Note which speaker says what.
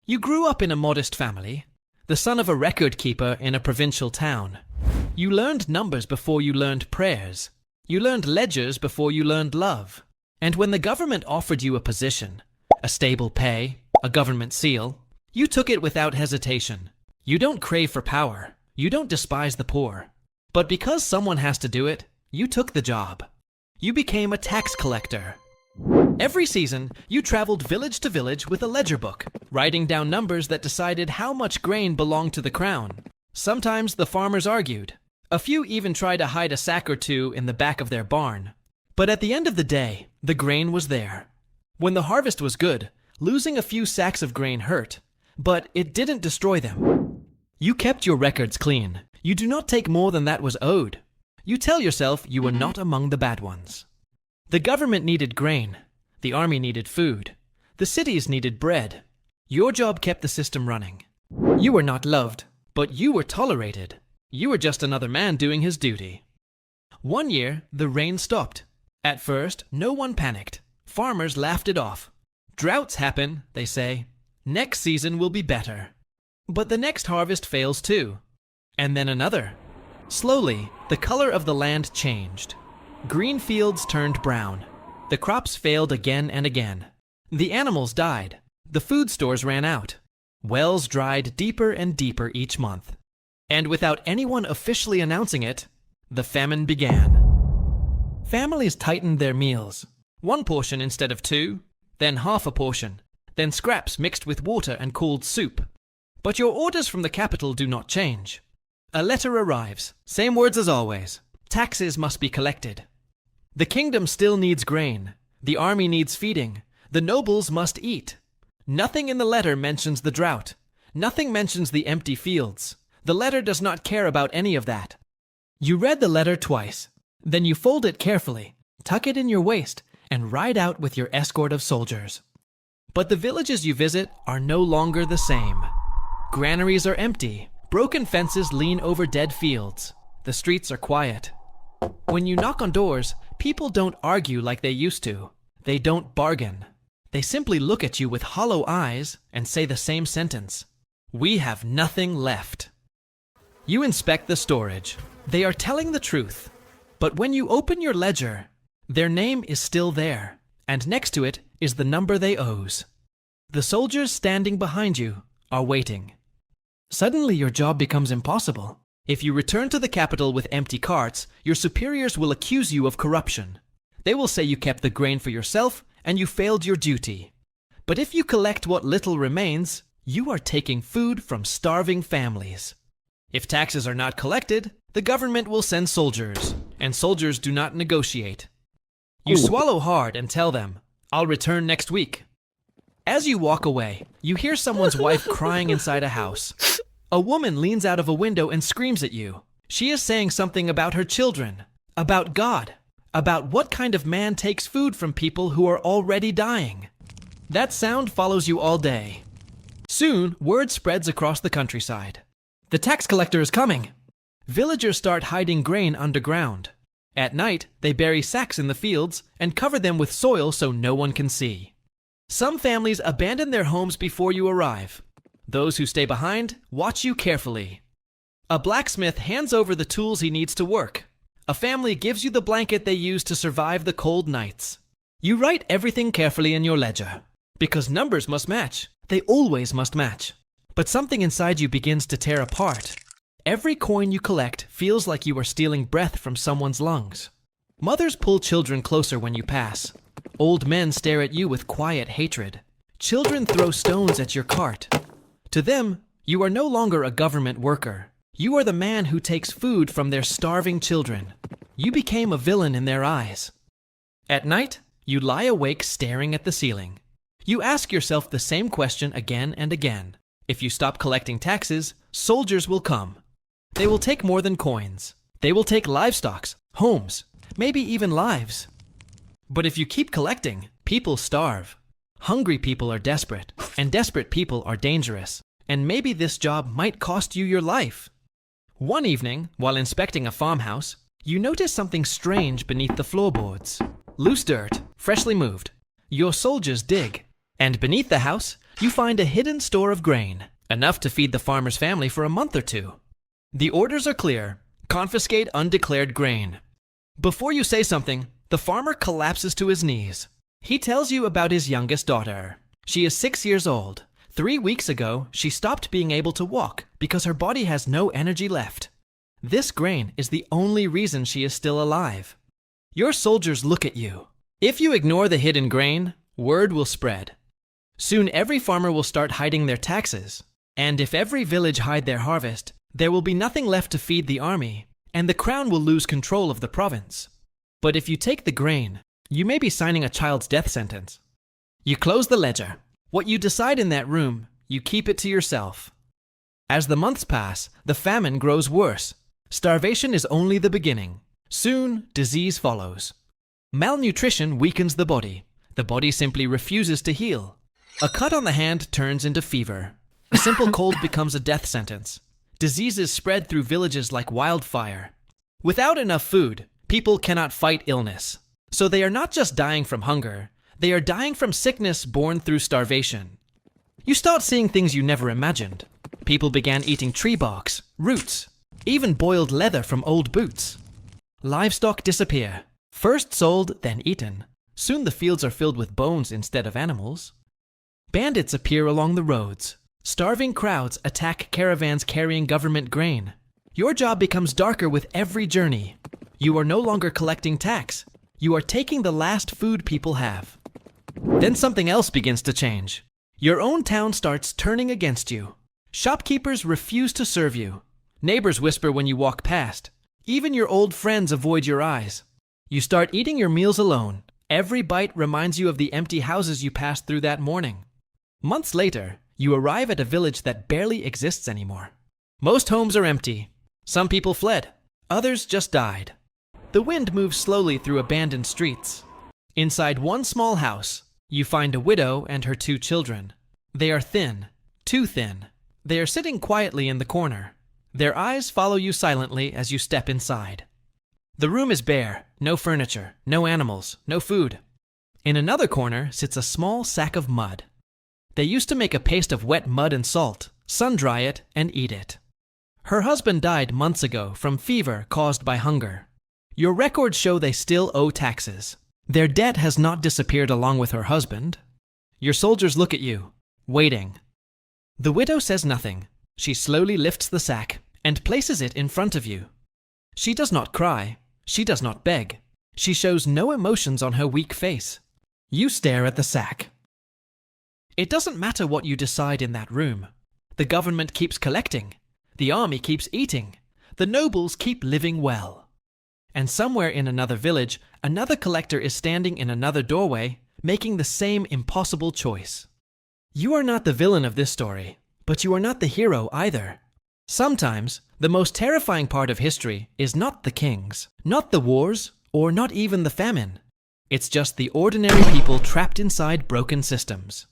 Speaker 1: You grew up in a modest family, the son of a record keeper in a provincial town. You learned numbers before you learned prayers. You learned ledgers before you learned love. And when the government offered you a position, a stable pay, a government seal, you took it without hesitation. You don't crave for power. You don't despise the poor. But because someone has to do it, you took the job. You became a tax collector. Every season, you traveled village to village with a ledger book, writing down numbers that decided how much grain belonged to the crown. Sometimes the farmers argued. A few even tried to hide a sack or two in the back of their barn. But at the end of the day, the grain was there. When the harvest was good, losing a few sacks of grain hurt, but it didn't destroy them. You kept your records clean. You do not take more than that was owed. You tell yourself you were not among the bad ones. The government needed grain. The army needed food. The cities needed bread. Your job kept the system running. You were not loved, but you were tolerated. You were just another man doing his duty. One year, the rain stopped. At first, no one panicked. Farmers laughed it off. Droughts happen, they say. Next season will be better. But the next harvest fails too. And then another. Slowly, the color of the land changed. Green fields turned brown. The crops failed again and again. The animals died. The food stores ran out. Wells dried deeper and deeper each month. And without anyone officially announcing it, the famine began. Families tightened their meals. One portion instead of two, then half a portion, then scraps mixed with water and cooled soup. But your orders from the capital do not change. A letter arrives, same words as always. Taxes must be collected. The kingdom still needs grain. The army needs feeding. The nobles must eat. Nothing in the letter mentions the drought. Nothing mentions the empty fields. The letter does not care about any of that. You read the letter twice. Then you fold it carefully, tuck it in your waist, and ride out with your escort of soldiers. But the villages you visit are no longer the same. Granaries are empty. Broken fences lean over dead fields. The streets are quiet. When you knock on doors, people don't argue like they used to. They don't bargain. They simply look at you with hollow eyes and say the same sentence. We have nothing left. You inspect the storage. They are telling the truth. But when you open your ledger, their name is still there, and next to it is the number they owes. The soldiers standing behind you are waiting. Suddenly your job becomes impossible. If you return to the capital with empty carts, your superiors will accuse you of corruption. They will say you kept the grain for yourself and you failed your duty. But if you collect what little remains, you are taking food from starving families. If taxes are not collected, the government will send soldiers, and soldiers do not negotiate. You swallow hard and tell them, I'll return next week. As you walk away, you hear someone's wife crying inside a house. A woman leans out of a window and screams at you. She is saying something about her children, about God, about what kind of man takes food from people who are already dying. That sound follows you all day. Soon, word spreads across the countryside. The tax collector is coming. Villagers start hiding grain underground. At night, they bury sacks in the fields and cover them with soil so no one can see. Some families abandon their homes before you arrive. Those who stay behind watch you carefully. A blacksmith hands over the tools he needs to work. A family gives you the blanket they use to survive the cold nights. You write everything carefully in your ledger. Because numbers must match. They always must match. But something inside you begins to tear apart. Every coin you collect feels like you are stealing breath from someone's lungs. Mothers pull children closer when you pass. Old men stare at you with quiet hatred. Children throw stones at your cart. To them, you are no longer a government worker. You are the man who takes food from their starving children. You became a villain in their eyes. At night, you lie awake staring at the ceiling. You ask yourself the same question again and again. If you stop collecting taxes, soldiers will come. They will take more than coins. They will take livestock, homes, maybe even lives. But if you keep collecting, people starve. Hungry people are desperate, and desperate people are dangerous. And maybe this job might cost you your life. One evening, while inspecting a farmhouse, you notice something strange beneath the floorboards. Loose dirt, freshly moved. Your soldiers dig. And beneath the house, You find a hidden store of grain, enough to feed the farmer's family for a month or two. The orders are clear: confiscate undeclared grain. Before you say something, the farmer collapses to his knees. He tells you about his youngest daughter. She is 6 years old. 3 weeks ago, she stopped being able to walk because her body has no energy left. This grain is the only reason she is still alive. Your soldiers look at you. If you ignore the hidden grain, word will spread. Soon every farmer will start hiding their taxes. And if every village hide their harvest, there will be nothing left to feed the army, and the crown will lose control of the province. But if you take the grain, you may be signing a child's death sentence. You close the ledger. What you decide in that room, you keep it to yourself. As the months pass, the famine grows worse. Starvation is only the beginning. Soon, disease follows. Malnutrition weakens the body. The body simply refuses to heal. A cut on the hand turns into fever. A simple cold becomes a death sentence. Diseases spread through villages like wildfire. Without enough food, people cannot fight illness. So they are not just dying from hunger, they are dying from sickness born through starvation. You start seeing things you never imagined. People began eating tree barks, roots, even boiled leather from old boots. Livestock disappear. First sold, then eaten. Soon the fields are filled with bones instead of animals. Bandits appear along the roads. Starving crowds attack caravans carrying government grain. Your job becomes darker with every journey. You are no longer collecting tax. You are taking the last food people have. Then something else begins to change. Your own town starts turning against you. Shopkeepers refuse to serve you. Neighbors whisper when you walk past. Even your old friends avoid your eyes. You start eating your meals alone. Every bite reminds you of the empty houses you passed through that morning. Months later, you arrive at a village that barely exists anymore. Most homes are empty. Some people fled. Others just died. The wind moves slowly through abandoned streets. Inside one small house, you find a widow and her 2 children. They are thin, too thin. They are sitting quietly in the corner. Their eyes follow you silently as you step inside. The room is bare, no furniture, no animals, no food. In another corner sits a small sack of mud. They used to make a paste of wet mud and salt, sun-dry it, and eat it. Her husband died months ago from fever caused by hunger. Your records show they still owe taxes. Their debt has not disappeared along with her husband. Your soldiers look at you, waiting. The widow says nothing. She slowly lifts the sack and places it in front of you. She does not cry. She does not beg. She shows no emotions on her weak face. You stare at the sack. It doesn't matter what you decide in that room. The government keeps collecting. The army keeps eating. The nobles keep living well. And somewhere in another village, another collector is standing in another doorway, making the same impossible choice. You are not the villain of this story, but you are not the hero either. Sometimes, the most terrifying part of history is not the kings, not the wars, or not even the famine. It's just the ordinary people trapped inside broken systems.